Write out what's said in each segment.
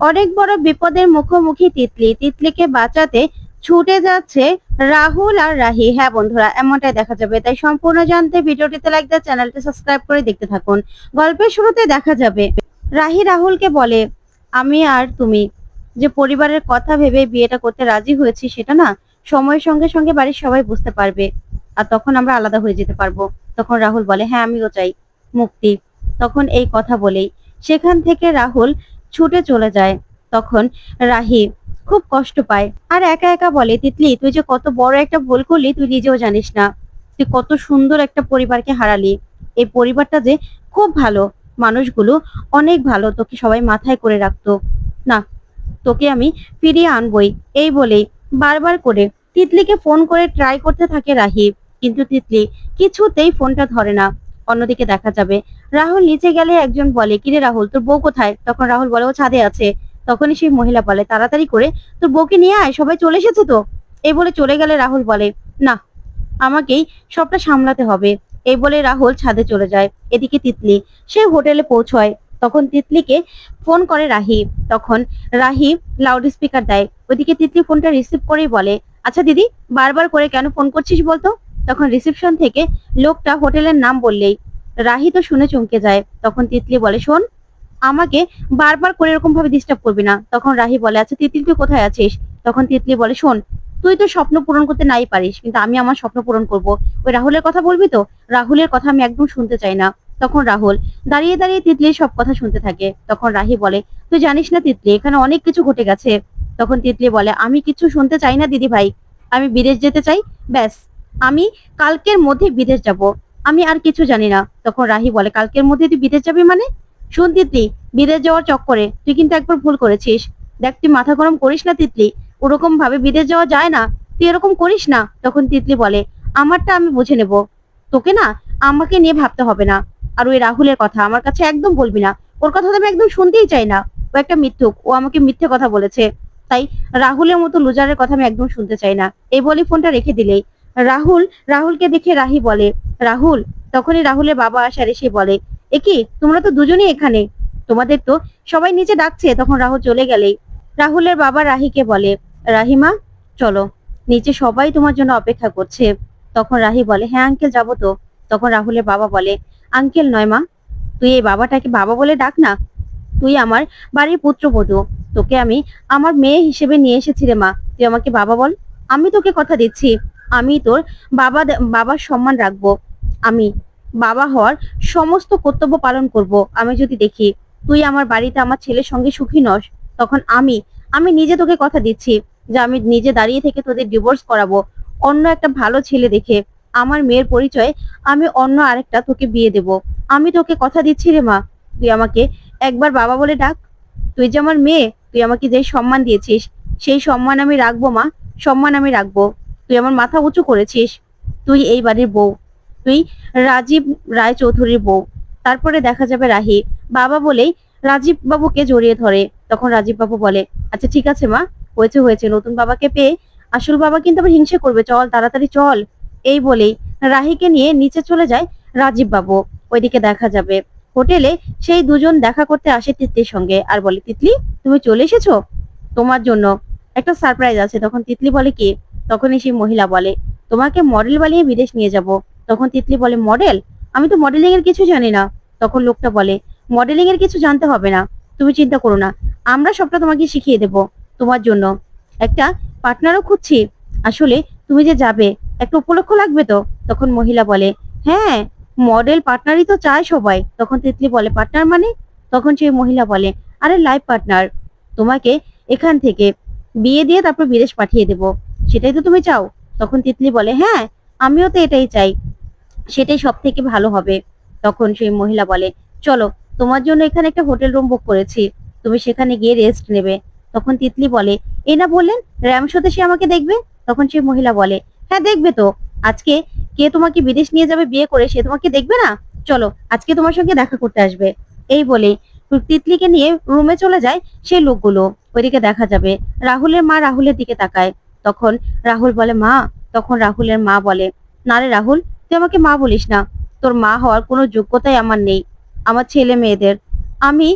অনেক বড় বিপদের মুখোমুখি তিতলি। তিতলিকে বাঁচাতে ছুটে যাচ্ছে রাহুল আর রাহি। হ্যাঁ বন্ধুরা, এমনটাই দেখা যাবে। তাই সম্পূর্ণ জানতে ভিডিওটিতে লাইক দিয়ে চ্যানেলটি সাবস্ক্রাইব করে দেখতে থাকুন। গল্পের শুরুতে দেখা যাবে রাহি রাহুলকে বলে, আমি আর তুমি যে পরিবারের কথা ভেবে বিয়েটা করতে রাজি হয়েছি, সেটা না সময়ের সঙ্গে সঙ্গে বাড়ির সবাই বুঝতে পারবে, আর তখন আমরা আলাদা হয়ে যেতে পারবো। তখন রাহুল বলে, হ্যাঁ আমিও চাই মুক্তি। তখন এই কথা বলেই সেখান থেকে রাহুল ছুটে চলে যায়। তখন রাহি খুব কষ্ট পায় আর একা একা বলে, তিতলি তুই যে কত বড় একটা ভুল করলি তুই নিজেও জানিস না। তুই কত সুন্দর একটা পরিবারকে হারালি। এই পরিবারটা যে খুব ভালো, মানুষগুলো অনেক ভালো, তোকে সবাই মাথায় করে রাখতো না, তোকে আমি ফিরিয়ে আনবই। এই বলেই বারবার করে তিতলিকে ফোন করে ট্রাই করতে থাকে রাহি, কিন্তু তিতলি কিছুতেই ফোনটা ধরে না। অন্যদিকে দেখা যাবে রাহুল নিচে গেলে একজন বলে, কিরে রাহুল তোর বউ কোথায়? তখন রাহুল বলে, ও ছাদে আছে। তখনই সেই মহিলা বলে, তাড়াতাড়ি করে তোর বউকে নিয়ে আয়, সবাই চলে এসেছে তো। এই বলে চলে গেলে রাহুল বলে, না আমাকেই সবটা সামলাতে হবে। এই বলে রাহুল ছাদে চলে যায়। এদিকে তিতলি সে হোটেলে পৌঁছয়। তখন তিতলিকে ফোন করে রাহি। তখন রাহি লাউড স্পিকার দেয়। ওইদিকে তিতলি ফোনটা রিসিভ করেই বলে, আচ্ছা দিদি বারবার করে কেন ফোন করছিস বলতো? তখন রিসেপশন থেকে লোকটা হোটেলের নাম বললেই রাহি তো শুনে চমকে যায়। তখন তিতলি বলে, শোন আমাকে বারবার করে এরকম ভাবে ডিস্টার্ব করবি না। তখন রাহি বলে, আচ্ছা তিতলি তুই কোথায় আছিস? তখন তিতলি বলে, শোন তুই তো স্বপ্ন পূরণ করতে নাই পারিস, কিন্তু আমি আমার স্বপ্ন পূরণ করব। ওই রাহুলের কথা বলবি তো? রাহুলের কথা আমি একদম শুনতে চাই না। তখন রাহুল দাঁড়িয়ে দাঁড়িয়ে তিতলির সব কথা শুনতে থাকে। তখন রাহি বলে, তুই জানিস না তিতলি, এখানে অনেক কিছু ঘটে গেছে। তখন তিতলি বলে, আমি কিছু শুনতে চাই না দিদি ভাই, আমি বিদেশ যেতে চাই, ব্যাস। আমি কালকের মধ্যে বিদেশ যাব, আমি আর কিছু জানি না। তখন রাহি বলে, কালকের মধ্যে তুই বিদেশ যাবি মানে? শুন তিতলি, বিদেশ যাওয়ার চক্করে তুই কিন্তু একবার ভুল করেছিস। দেখ তুই মাথা গরম করিস না তিতলি, ওরকম ভাবে বিদেশ যাওয়া যায় না, তুই এরকম করিস না। তখন তিতলি বলে, আমারটা আমি বুঝে নেব, তোকে না আমাকে নিয়ে ভাবতে হবে না। আর ওই রাহুলের কথা আমার কাছে একদম বলবি না, ওর কথা তো আমি একদম শুনতেই চাই না। ও একটা মিথ্যুক, ও আমাকে মিথ্যে কথা বলেছে। তাই রাহুলের মতো লুজারের কথা আমি একদম শুনতে চাই না। এই বলে ফোনটা রেখে দিলেই রাহুলকে দেখে রাহি বলে, রাহুল। তখনই রাহুলের বাবা আসার এসে বলে, এ কি তোমরা তো দুজনেই এখানে, তোমাদের তো সবাই নিচে ডাকছে। তখন রাহুল চলে গেলেই রাহুলের বাবা রাহিকে বলে, রাহিমা চলো, নিচে সবাই তোমার জন্য অপেক্ষা করছে। তখন রাহি বলে, হ্যাঁ আঙ্কেল যাবো তো। তখন রাহুলের বাবা বলে, আঙ্কেল নয় মা, তুই এই বাবাটাকে বাবা বলে ডাক না। তুই আমার বাড়ির পুত্রবধূ, তোকে আমি আমার মেয়ে হিসেবে নিয়ে এসেছি রে মা, তুই আমাকে বাবা বল। আমি তোকে কথা দিচ্ছি, আমি তোর বাবার সম্মান রাখবো। আমি বাবা হওয়ার সমস্ত কর্তব্য পালন করব। আমি যদি দেখি তুই আমার বাড়িতে আমার ছেলের সঙ্গে সুখী নস, তখন আমি আমি নিজে তোকে কথা দিচ্ছি যে আমি নিজে দাঁড়িয়ে থেকে তোদের ডিভোর্স করাবো, অন্য একটা ভালো ছেলে দেখে। আমার মেয়ের পরিচয়ে আমি অন্য আরেকটা তোকে বিয়ে দেব। আমি তোকে কথা দিচ্ছি রে মা, তুই আমাকে একবার বাবা বলে ডাক। তুই যে আমার মেয়ে, তুই আমাকে যে সম্মান দিয়েছিস সেই সম্মান আমি রাখবো মা, সম্মান আমি রাখবো। তুই আমার মাথা উঁচু করেছিস, তুই এই বাড়ির বউ, তুই রাজীব রায় চৌধুরীর বউ। তারপরে দেখা যাবে রাহি বাবা বলেই রাজীব বাবুকে জড়িয়ে ধরে। তখন রাজীব বাবু বলে, আচ্ছা ঠিক আছে মা, হয়েছে হয়েছে, নতুন বাবাকে পেয়ে আসল বাবা কিন্তু আবার হিংসে করবে, চল তাড়াতাড়ি চল। এই বলেই রাহিকে নিয়ে নিচে চলে যায় রাজীব বাবু। ওইদিকে দেখা যাবে হোটেলে সেই দুজন দেখা করতে আসে তিতলির সঙ্গে আর বলে, তিতলি তুমি চলে এসেছো, তোমার জন্য একটা সারপ্রাইজ আছে। তখন তিতলি বলে, কি? তখনই সেই মহিলা বলে, তোমাকে মডেল বানিয়ে বিদেশ নিয়ে যাব। তখন তিতলি বলে, মডেল? আমি তো মডেলিং এর কিছু জানি না। তখন লোকটা বলে, মডেলিং এর কিছু জানতে হবে না, তুমি চিন্তা করো না, আমরা সবটা তোমাকে শিখিয়ে দেব। তোমার জন্য একটা পার্টনারও খুঁজছি। আসলে তুমি যে যাবে, একটা উপলক্ষ লাগবে তো। তখন মহিলা বলে, হ্যাঁ মডেল পার্টনারই তো চায় সবাই। তখন তিতলি বলে, পার্টনার মানে? তখন সেই মহিলা বলে, আরে লাইফ পার্টনার, তোমাকে এখান থেকে বিয়ে দিয়ে তারপর বিদেশ পাঠিয়ে দেব, সেটাই তো তুমি চাও। তখন তিতলি বলে, হ্যাঁ আমিও তো এটাই চাই, সেটাই সব থেকে ভালো হবে। তখন সেই মহিলা বলে, চলো তোমার জন্য এখানে একটা হোটেল রুম বুক করেছি, তুমি সেখানে গিয়ে রেস্ট নেবে। তখন তিতলি বলে, এই না বললেন র্যাম শোতে সে আমাকে দেখবে? তখন সেই মহিলা বলে, হ্যাঁ দেখবে তো, আজকে কে তোমাকে বিদেশ নিয়ে যাবে বিয়ে করে সে তোমাকে দেখবে না? চলো আজকে তোমার সঙ্গে দেখা করতে আসবে। এই বলে তিতলিকে নিয়ে রুমে চলে যায় সেই লোকগুলো। ওইদিকে দেখা যাবে রাহুলের মা রাহুলের দিকে তাকায়। তখন রাহুল বলে, মা। তখন রাহুলের মা বলে, না রে রাহুল, তুই আমাকে মা বলিস না, তোর মা হওয়ার কোনো যোগ্যতাই আমার নেই। আমার ছেলে মেয়েদের আমি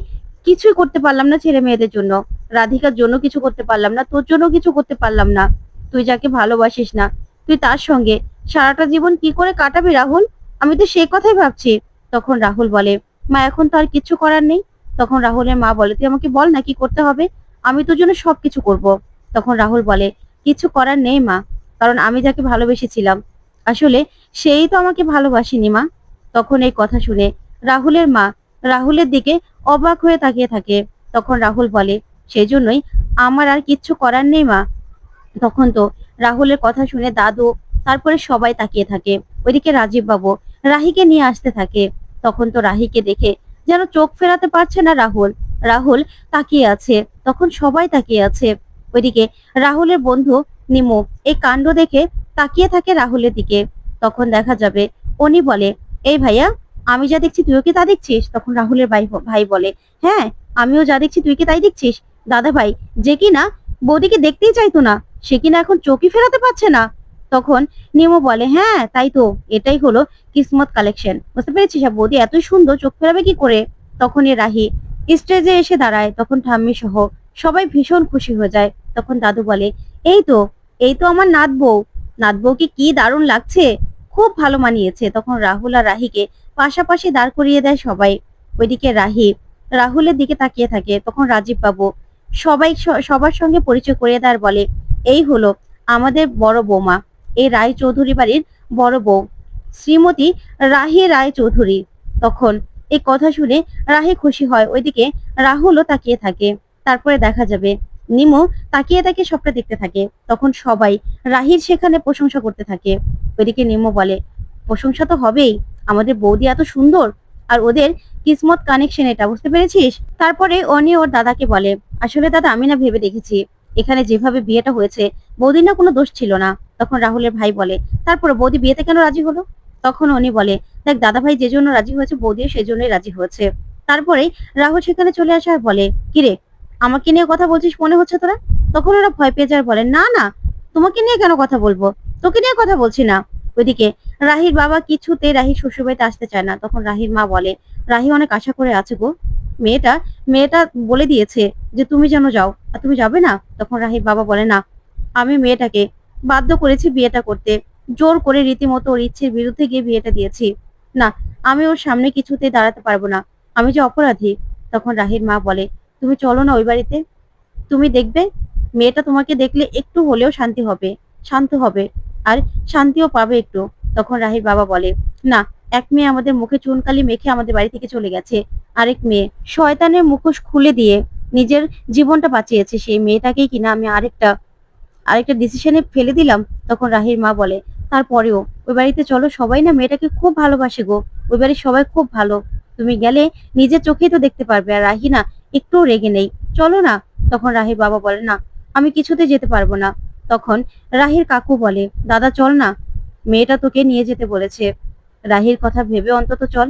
কিছুই করতে পারলাম না ছেলে মেয়েদের জন্য, রাধিকার জন্য কিছু করতে পারলাম না, তোর জন্য কিছু করতে পারলাম না। তুই যাকে ভালোবাসিস না, তুই তার সঙ্গে সারাটা জীবন কি করে কাটাবি রাহুল? আমি তো সেই কথাই ভাবছি। তখন রাহুল বলে, মা এখন তো আর কিছু করার নেই। তখন রাহুলের মা বলে, তুই আমাকে বল না কি করতে হবে, আমি তোর জন্য সবকিছু করব। তখন রাহুল বলে, কিছু করার নেই মা, কারণ আমি যাকে ভালোবেসেছিলাম আসলে সেই তো আমাকে ভালোবাসেনি মা। তখন এই কথা শুনে রাহুলের মা রাহুলের দিকে অবাক হয়ে তাকিয়ে থাকে। তখন রাহুল বলে, সেই জন্যই আমার আর কিচ্ছু করার নেই মা। তখন তো রাহুলের কথা শুনে দাদু, তারপরে সবাই তাকিয়ে থাকে। ওইদিকে রাজীব বাবু রাহিকে নিয়ে আসতে থাকে। তখন তো রাহিকে দেখে যেন চোখ ফেরাতে পারছে না রাহুল। রাহুল তাকিয়ে আছে, তখন সবাই তাকিয়ে আছে। ওইদিকে রাহুলের বন্ধু নিমো এই কাণ্ড দেখে তাকিয়ে থাকে রাহুলের দিকে। তখন দেখা যাবে উনি বলে, এই ভাইয়া, আমি যা দেখছি তুইও কি তা দেখছিস? তখন রাহুলের ভাই ভাই বলে, হ্যাঁ, আমিও যা দেখছি তুই কি তাই দেখছিস। দাদা ভাই যে কিনা বৌদিকে দেখতেই চাইতো না, সে কিনা এখন চোখই ফেরাতে পারছে না। তখন নিমো বলে, হ্যাঁ তাই তো, এটাই হলো কিসমত কালেকশন, বুঝতে পেরেছিস? আর বৌদি এত সুন্দর, চোখ ফেরাবে কি করে? তখনই রাহি স্টেজে এসে দাঁড়ায়। তখন ঠাম্মি সহ সবাই ভীষণ খুশি হয়ে যায়। তখন দাদু বলে, এই তো, এই তো আমার নাত বউ। নাত বউকে কি দারুণ লাগছে, খুব ভালো মানিয়েছে। তখন রাহুল আর রাহিকে পাশাপাশি দাঁড় করিয়ে দেয় সবাই। ওইদিকে রাহি রাহুলের দিকে তাকিয়ে থাকে। তখন রাজীব বাবু সবাই সবার সঙ্গে পরিচয় করিয়ে দেয় আর বলে, এই হলো আমাদের বড় বৌমা, এই রায় চৌধুরী বাড়ির বড় বউ, শ্রীমতী রাহি রায় চৌধুরী। তখন এই কথা শুনে রাহি খুশি হয়। ওইদিকে রাহুলও তাকিয়ে থাকে। তারপরে দেখা যাবে নিমো তাকিয়ে তাকিয়ে সবটা দেখতে থাকে। তখন সবাই রাহির সেখানে প্রশংসা করতে থাকে। ওইদিকে নিমো বলে, প্রশংসা তো হবেই, আমাদের বৌদি এত সুন্দর, আর ওদের কিসমত কানেকশন এটা, বুঝতে পেরেছিস? তারপরে অনি ওর দাদাকে বলে, আসলে দাদা আমি না ভেবে দেখেছি, এখানে যেভাবে বিয়েটা হয়েছে বৌদির না কোনো দোষ ছিল না। তখন রাহুলের ভাই বলে, তারপরে বৌদি বিয়েতে কেন রাজি হলো? তখন উনি বলে, দেখ দাদা ভাই যে জন্য রাজি হয়েছে, বৌদিও সেই জন্যই রাজি হয়েছে। তারপরেই রাহুল সেখানে চলে আসে আর বলে, কিরে, আমাকে নিয়ে কথা বলছিস মনে হচ্ছে তোরা? তখন ওরা ভয় পেয়ে যায় আর বলে, না না, তোমাকে নিয়ে কেন কথা বলবো, তোকে নিয়ে কথা বলছি না। ওইদিকে রাহির বাবা কিছুতে রাহির শ্বশুরবাড়িতে আসতে চায় না। তখন রাহির মা বলে, রাহি অনেক আশা করে আছে গো, মেয়েটা মেয়েটা বলে দিয়েছে যে তুমি যেন যাও, আর তুমি যাবে না। তখন রাহির বাবা বলে, না, আমি মেয়েটাকে বাধ্য করেছি বিয়েটা করতে, জোর করে রীতিমতো ওর ইচ্ছের বিরুদ্ধে গিয়ে বিয়েটা দিয়েছি। না, আমি ওর সামনে কিছুতেই দাঁড়াতে পারবো না, আমি যে অপরাধী। তখন রাহির মা বলে, তুমি চলো না ওই বাড়িতে, তুমি দেখবে মেয়েটা তোমাকে দেখলে একটু হলেও শান্তি হবে, শান্ত হবে, আর শান্তিও পাবে একটু। তখন রাহির বাবা বলে, না, এক মেয়ে আমাদের মুখে চুনকালি মেখে আমাদের বাড়ি থেকে চলে গেছে, আরেক মেয়ে শয়তানের মুখোশ খুলে দিয়ে নিজের জীবনটা বাঁচিয়েছে, সেই মেয়েটাকেই কিনা আমি আরেকটা আরেকটা ডিসিশনে ফেলে দিলাম। তখন রাহির মা বলে, তারপরেও ওই বাড়িতে চলো, সবাই না মেয়েটাকে খুব ভালোবাসে গো, ওই বাড়ির সবাই খুব ভালো, তুমি গেলে নিজের চোখেই তো দেখতে পারবে। আর রাহি না একটুও রেগে নেই, চলো না। তখন রাহির বাবা বলে, না, আমি কিছুতে যেতে পারবো না। তখন রাহির কাকু বলে, দাদা চল না, মেয়েটা তোকে নিয়ে যেতে বলেছে, রাহির কথা ভেবে অন্তত চল,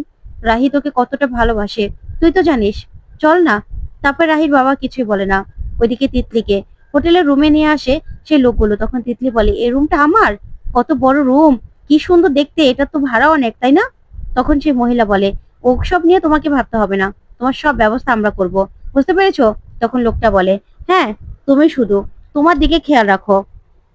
রাহি তোকে কতটা ভালোবাসে তুই তো জানিস, চল না। তারপর রাহির বাবা কিছুই বলে না। ওইদিকে তিতলিকে হোটেলের রুমে নিয়ে আসে সেই লোকগুলো। তখন তিতলি বলে, এই রুমটা আমার, কত বড় রুম, কি সুন্দর দেখতে, এটা তো ভাড়া অনেক, তাই না? তখন সেই মহিলা বলে, ওসব নিয়ে তোমাকে ভাবতে হবে না, তোমার সব ব্যবস্থা আমরা করব, বুঝতে পেরেছো? তখন লোকটা বলে, হ্যাঁ, তুমি শুধু তোমার দিকে খেয়াল রাখো,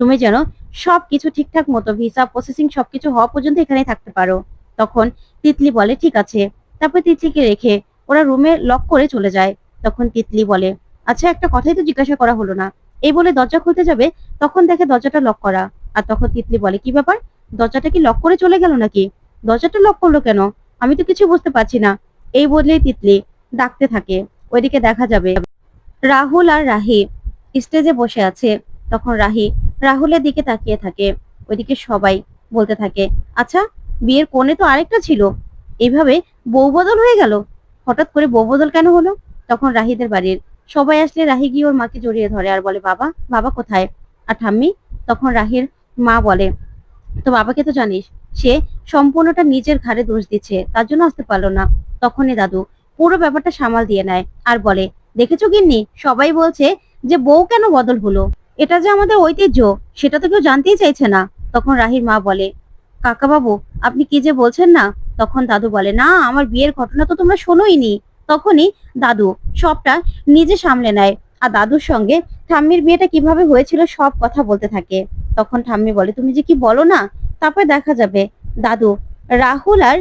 তুমি যেন সবকিছু ঠিকঠাক মতো ভিসা প্রসেসিং সবকিছু হওয়া পর্যন্ত এখানেই থাকতে পারো। তখন তিতলি বলে, ঠিক আছে। তারপর তিতলিকে রেখে ওরা রুমে লক করে চলে যায়। তখন তিতলি বলে, আচ্ছা একটা কথাই তো জিজ্ঞাসা করা হলো না। এই বলে দরজা খুলতে যাবে, তখন দেখে দরজাটা লক করা। আর তখন তিতলি বলে, কি ব্যাপার, দরজাটা কি লক করে চলে গেল নাকি? দরজাটা লক করলো কেন, আমি তো কিছু বুঝতে পারছি না। এই বললেই তিতলি ডাকতে থাকে। ওইদিকে দেখা যাবে রাহুল আর রাহি স্টেজে বসে আছে। তখন রাহি রাহুলের দিকে তাকিয়ে থাকে। ওইদিকে সবাই বলতে থাকে, আচ্ছা, বিয়ের কোণে তো আরেকটা ছিল, এইভাবে বউ বদল হয়ে গেল, হঠাৎ করে বউ বদল কেন হলো? তখন রাহিদের বাড়ির সবাই আসলে রাহি গিয়ে ওর মাকে জড়িয়ে ধরে আর বলে, বাবা, বাবা কোথায়? আর ঠাম্মি? তখন রাহির মা বলে, তো বাবাকে তো জানিস, সে সম্পূর্ণটা নিজের ঘাড়ে দোষ দিচ্ছে, তার জন্য আসতে পারলো না। তখনই দাদু পুরো ব্যাপারটা সামাল দিয়ে নেয় আর বলে, দেখেছো গিন্নি, সবাই বলছে যে বউ কেন বদল হলো, এটা যে আমাদের ঐতিহ্য, সেটা তো কেউ জানতেই চাইছে না। তখন রাহির মা বলে, কাকা বাবু, আপনি কি যে বলছেন না। তখন দাদু বলে, না, আমার বিয়ের ঘটনা তো তোমরা শোনোইনি। তখনই দাদু সবটা নিজে সামলে নেয় আর দাদুর সঙ্গে ঠাম্মির বিয়েটা কিভাবে হয়েছিল সব কথা বলতে থাকে। তখন ঠাম্মি বলে, তুমি যে কি বলো না। তারপর দেখা যাবে দাদু রাহুল আর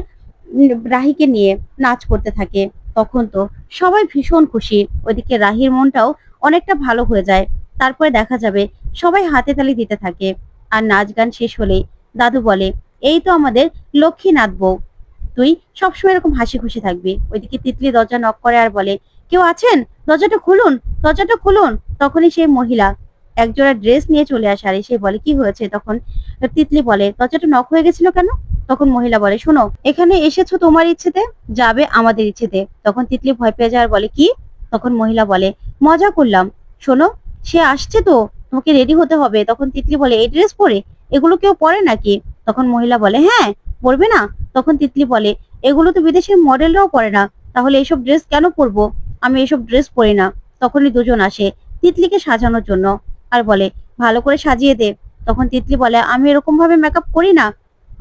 রাহিকে নিয়ে নাচ করতে থাকে। তখন তো সবাই ভীষণ খুশি, ওইদিকে রাহির মনটাও অনেকটা ভালো হয়ে যায়। তারপরে দেখা যাবে সবাই হাতে তালি দিতে থাকে। আর নাচ গান শেষ হলেই দাদু বলে, এই তো আমাদের লক্ষ্মীনাথ বউ, তুই সবসময় এরকম হাসি খুশি থাকবি। ওইদিকে তিতলি দরজা নক করে আর বলে, কেউ আছেন? দরজাটা খুলুন, দরজাটা খুলুন। তখনই সেই মহিলা একজোড়া ড্রেস নিয়ে চলে আসে আর এসে বলে, কি হয়েছে? তখন তিতলি বলে, দরজাটা নক হয়ে গেছিল কেন? তখন মহিলা বলে, শোনো, এখানে এসেছো তোমার ইচ্ছেতে, যাবে আমাদের ইচ্ছেতে। তখন তিতলি ভয় পেয়ে যায় আর বলে, কি? তখন মহিলা বলে, মজা করলাম, শোনো, সে আসছে তো, তোমাকে রেডি হতে হবে। তখন তিতলি বলে, এই ড্রেস পরে? এগুলো কেউ পরে নাকি? তখন মহিলা বলে, হ্যাঁ, পরবে না? তখন তিতলি বলে, এগুলো তো বিদেশের মডেলরাও পরে না, তাহলে এসব ড্রেস কেন পরবো? আমি এসব ড্রেস পরি না। তখনই দুজন আসে তিতলিকে সাজানোর জন্য আর বলে, ভালো করে সাজিয়ে দে। তখন তিতলি বলে, আমি এরকম ভাবে মেকআপ করি না,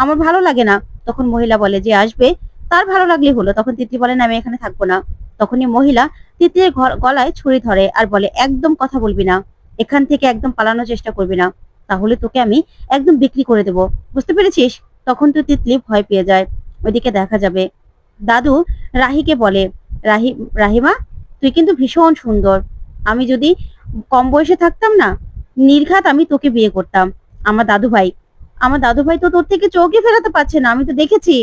আমার ভালো লাগে না। তখন মহিলা বলে, যে আসবে তার ভালো লাগলে হলো। তখন তিতলি বলে, না, আমি এখানে থাকবো না। তখনই মহিলা তিতলির গলায় ছুরি ধরে আর বলে, একদম কথা বলবি না, এখান থেকে একদম পালানোর চেষ্টা করবি না, তাহলে তোকে আমি একদম বিক্রি করে দেবো, বুঝতে পেরেছিস? তখন তো তিতলি ভয় পেয়ে যায়। ওইদিকে দেখা যাবে দাদু রাহিকে বলে, রাহি, রাহিমা, তুই কিন্তু ভীষণ সুন্দর, আমি যদি কম বয়সে থাকতাম না, নির্ঘাত আমি তোকে বিয়ে করতাম। আমার দাদু ভাই, আমার দাদু ভাই তো তোর থেকে চোখই ফেরাতে পারছে না, আমি তো দেখেছি।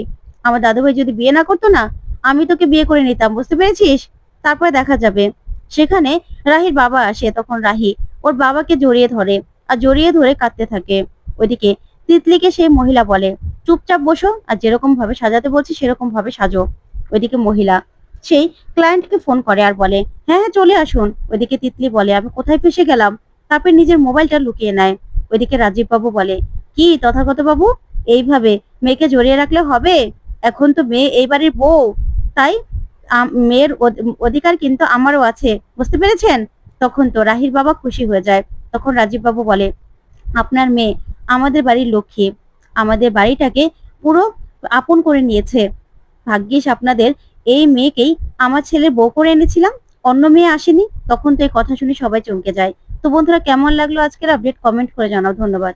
আমার দাদু ভাই যদি বিয়ে না করতো না, আমি তোকে বিয়ে করে নিতাম, বুঝতে পেরেছিস? তারপরে দেখা যাবে সেখানে রাহির বাবা আসে। তখন রাহি ওর বাবাকে জড়িয়ে ধরে আর জড়িয়ে ধরে কাঁদতে থাকে। ওইদিকে তিতলিকে সেই মহিলা বলে, চুপচাপ বসো আর যেরকম ভাবে সাজাতে বলছি সেরকম ভাবে সাজো। ওইদিকে মহিলা সেই ক্লায়েন্টকে ফোন করে আর বলে, হ্যাঁ হ্যাঁ, চলে আসুন। ওইদিকে তিতলি বলে, আমি কোথায় ফেসে গেলাম? তারপর নিজের মোবাইলটা লুকিয়ে নেয়। ওইদিকে রাজীব বাবু বলে, কি তথাগত বাবু, এইভাবে মেয়েকে জড়িয়ে রাখলে হবে? এখন তো মেয়ে এই বাড়ির বউ, তাই মেয়ের অধিকার কিন্তু আমারও আছে, বুঝতে পেরেছেন? তখন তো রাহির বাবা খুশি হয়ে যায়। তখন রাজীব বাবু বলে, আপনার মেয়ে আমাদের বাড়ির লক্ষ্মী, আমাদের বাড়িটাকে পুরো আপন করে নিয়েছে। ভাগ্যিস আপনাদের এই মেয়েকেই আমার ছেলের বউ করে এনেছিলাম, অন্য মেয়ে আসেনি। তখন তো এই কথা শুনে সবাই চমকে যায়। তো বন্ধুরা, কেমন লাগলো আজকের আপডেট? কমেন্ট করে জানাও। ধন্যবাদ।